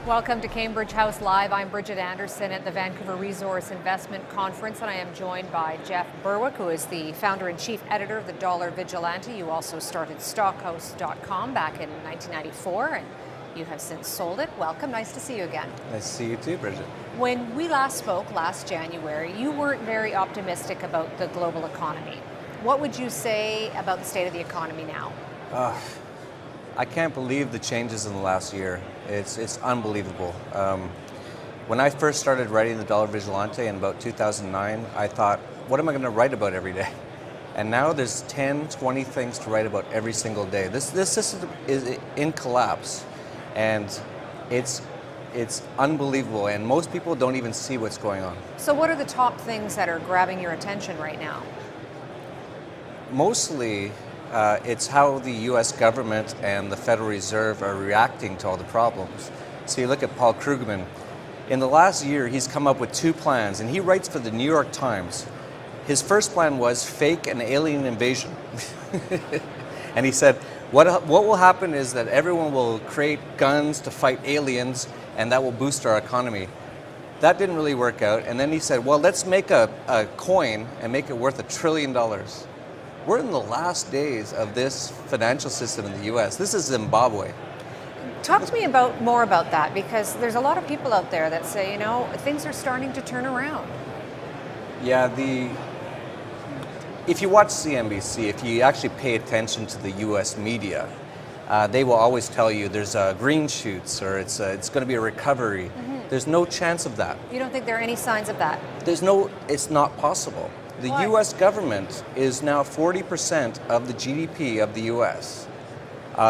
Welcome to Cambridge House Live. I'm Bridget Anderson at the Vancouver Resource Investment Conference, and I am joined by Jeff Berwick, who is the founder and chief editor of the Dollar Vigilante. You also started Stockhouse.com back in 1994, and you have since sold it. Welcome. Nice to see you again. Nice to see you too, Bridget. When we last spoke last January, you weren't very optimistic about the global economy. What would you say about the state of the economy now? I can't believe the changes in the last year. It's unbelievable. When I first started writing the Dollar Vigilante in about 2009, I thought, what am I going to write about every day? And now there's 10, 20 things to write about every single day. This system is in collapse, and it's unbelievable, and most people don't even see what's going on. So what are the top things that are grabbing your attention right now? Mostly, it's how the U.S. government and the Federal Reserve are reacting to all the problems. So you look at Paul Krugman. In the last year, he's come up with two plans, and he writes for the New York Times. His first plan was fake an alien invasion. And he said, what will happen is that everyone will create guns to fight aliens, and that will boost our economy. That didn't really work out. And then he said, well, let's make a coin and make it worth $1 trillion. We're in the last days of this financial system in the U.S. This is Zimbabwe. Talk to me more about that, because there's a lot of people out there that say, you know, things are starting to turn around. Yeah, if you watch CNBC, if you actually pay attention to the U.S. media, they will always tell you there's green shoots or it's going to be a recovery. Mm-hmm. There's no chance of that. You don't think there are any signs of that? It's not possible. The Why? U.S. government is now 40% of the GDP of the U.S.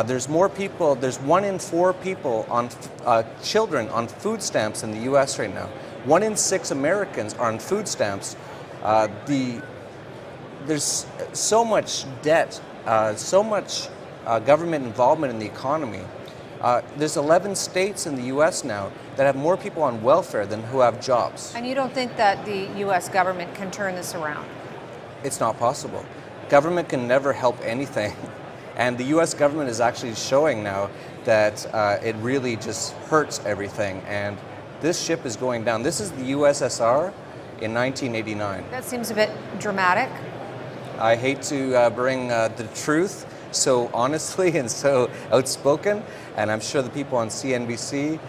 There's more people, there's 1 in 4 people children on food stamps in the U.S. right now. 1 in 6 Americans are on food stamps. There's so much debt, so much government involvement in the economy. There's 11 states in the U.S. now that have more people on welfare than who have jobs. And you don't think that the U.S. government can turn this around? It's not possible. Government can never help anything. And the U.S. government is actually showing now that it really just hurts everything. And this ship is going down. This is the USSR in 1989. That seems a bit dramatic. I hate to bring the truth so honestly and so outspoken, and I'm sure the people on CNBC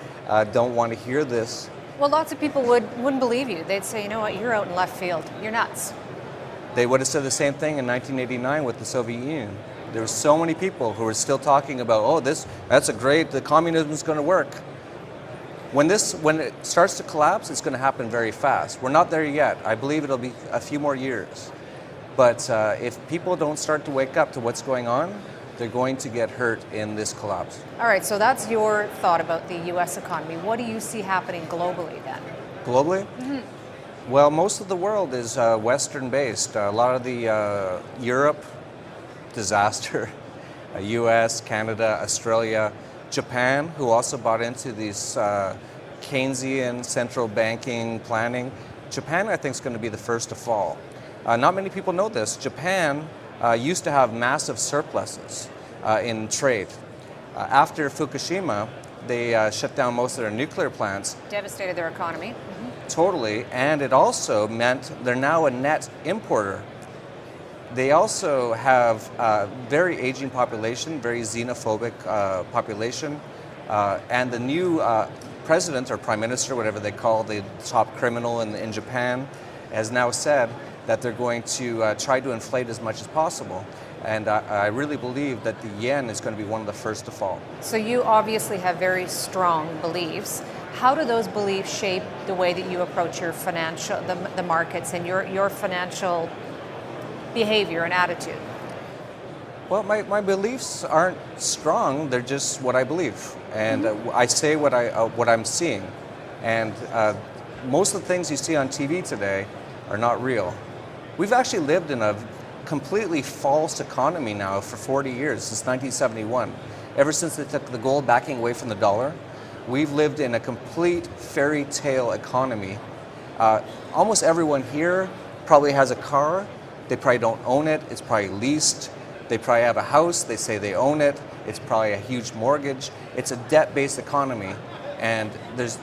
don't want to hear this. Well, lots of people wouldn't believe you. They'd say, you know what, you're out in left field. You're nuts. They would have said the same thing in 1989 with the Soviet Union. There were so many people who were still talking about, oh, the communism's going to work. When it starts to collapse, it's going to happen very fast. We're not there yet. I believe it'll be a few more years. But if people don't start to wake up to what's going on, they're going to get hurt in this collapse. All right, so that's your thought about the U.S. economy. What do you see happening globally then? Globally? Mm-hmm. Well, most of the world is Western-based. A lot of the Europe, disaster. U.S., Canada, Australia, Japan, who also bought into these Keynesian central banking planning. Japan, I think, is going to be the first to fall. Not many people know this. Japan used to have massive surpluses in trade. After Fukushima, they shut down most of their nuclear plants. Devastated their economy. Mm-hmm. Totally, and it also meant they're now a net importer. They also have a very aging population, very xenophobic population, and the new president or prime minister, whatever they call the top criminal in Japan, has now said that they're going to try to inflate as much as possible. And I really believe that the yen is going to be one of the first to fall. So you obviously have very strong beliefs. How do those beliefs shape the way that you approach your the markets and your financial behavior and attitude? Well, my beliefs aren't strong. They're just what I believe. And I say what I'm seeing. And most of the things you see on TV today are not real. We've actually lived in a completely false economy now for 40 years, since 1971. Ever since they took the gold backing away from the dollar, we've lived in a complete fairy tale economy. Almost everyone here probably has a car. They probably don't own it. It's probably leased. They probably have a house. They say they own it. It's probably a huge mortgage. It's a debt-based economy. And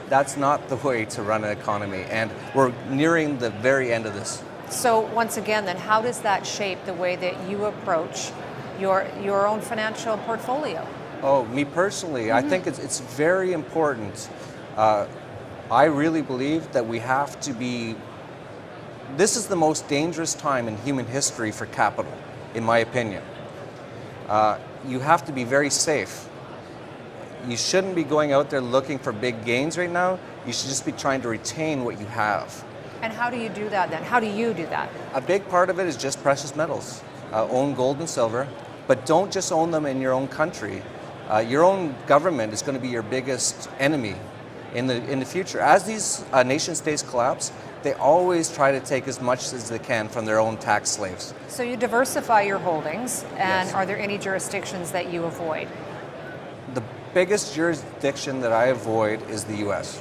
that's not the way to run an economy. And we're nearing the very end of this. So once again, then, how does that shape the way that you approach your own financial portfolio? Oh, me personally, I think it's very important. I really believe that we have to be. This is the most dangerous time in human history for capital, in my opinion. You have to be very safe. You shouldn't be going out there looking for big gains right now. You should just be trying to retain what you have. And how do you do that then? How do you do that? A big part of it is just precious metals. Own gold and silver, but don't just own them in your own country. Your own government is going to be your biggest enemy in the future. As these nation states collapse, they always try to take as much as they can from their own tax slaves. So you diversify your holdings, and Yes. are there any jurisdictions that you avoid? The biggest jurisdiction that I avoid is the U.S.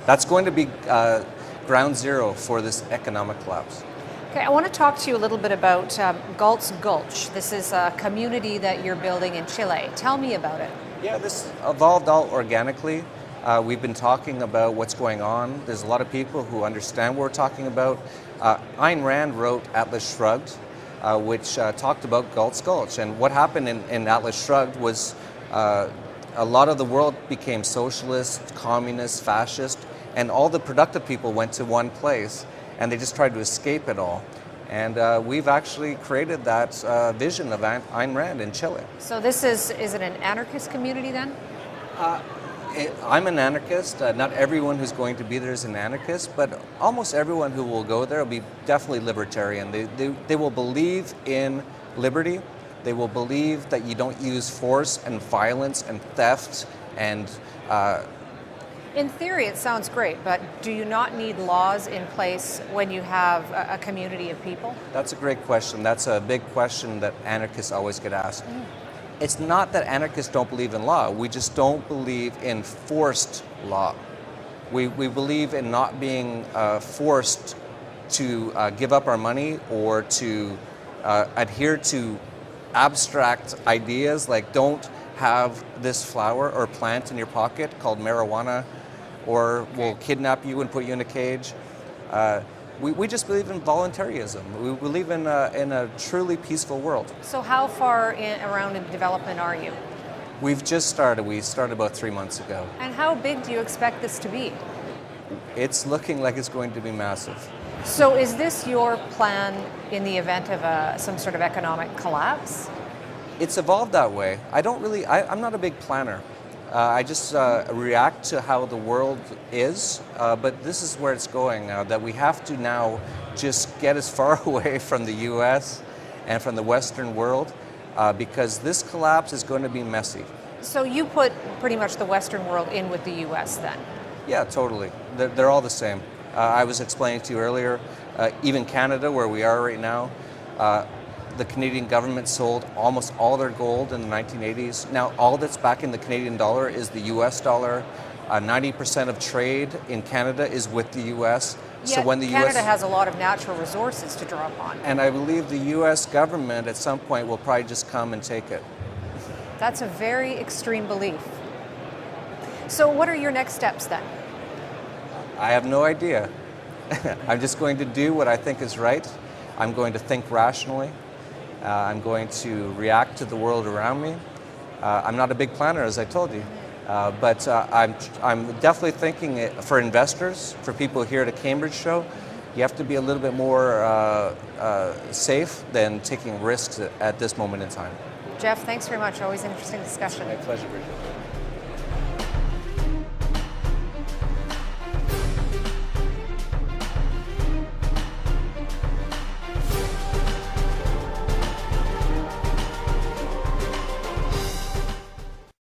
That's going to be ground zero for this economic collapse. Okay, I want to talk to you a little bit about Galt's Gulch. This is a community that you're building in Chile. Tell me about it. Yeah, this evolved all organically. We've been talking about what's going on. There's a lot of people who understand what we're talking about. Ayn Rand wrote Atlas Shrugged, which talked about Galt's Gulch. And what happened in Atlas Shrugged was a lot of the world became socialist, communist, fascist, and all the productive people went to one place, and they just tried to escape it all. And we've actually created that vision of Ayn Rand in Chile. So this is it an anarchist community then? I'm an anarchist. Not everyone who's going to be there is an anarchist, but almost everyone who will go there will be definitely libertarian. They will believe in liberty. They will believe that you don't use force and violence and theft and... In theory, it sounds great, but do you not need laws in place when you have a community of people? That's a great question. That's a big question that anarchists always get asked. It's not that anarchists don't believe in law. We just don't believe in forced law. We believe in not being forced to give up our money or to adhere to abstract ideas like don't have this flower or plant in your pocket called marijuana, or we'll kidnap you and put you in a cage. We just believe in voluntarism. We believe in a truly peaceful world. So how far around in development are you? We've just started. We started about 3 months ago. And how big do you expect this to be? It's looking like it's going to be massive. So is this your plan in the event of some sort of economic collapse? It's evolved that way. I'm not a big planner. I just react to how the world is, but this is where it's going now, that we have to now just get as far away from the U.S. and from the Western world because this collapse is going to be messy. So you put pretty much the Western world in with the U.S. then? Yeah, totally. They're all the same. I was explaining to you earlier, even Canada, where we are right now, the Canadian government sold almost all their gold in the 1980s. Now all that's back in the Canadian dollar is the US dollar. 90% of trade in Canada is with the US. So when Canada has a lot of natural resources to draw upon. And I believe the US government at some point will probably just come and take it. That's a very extreme belief. So what are your next steps then? I have no idea. I'm just going to do what I think is right. I'm going to think rationally. I'm going to react to the world around me. I'm not a big planner, as I told you, but I'm definitely thinking for investors, for people here at a Cambridge show, you have to be a little bit more safe than taking risks at this moment in time. Jeff, thanks very much. Always an interesting discussion. My pleasure, Bridget.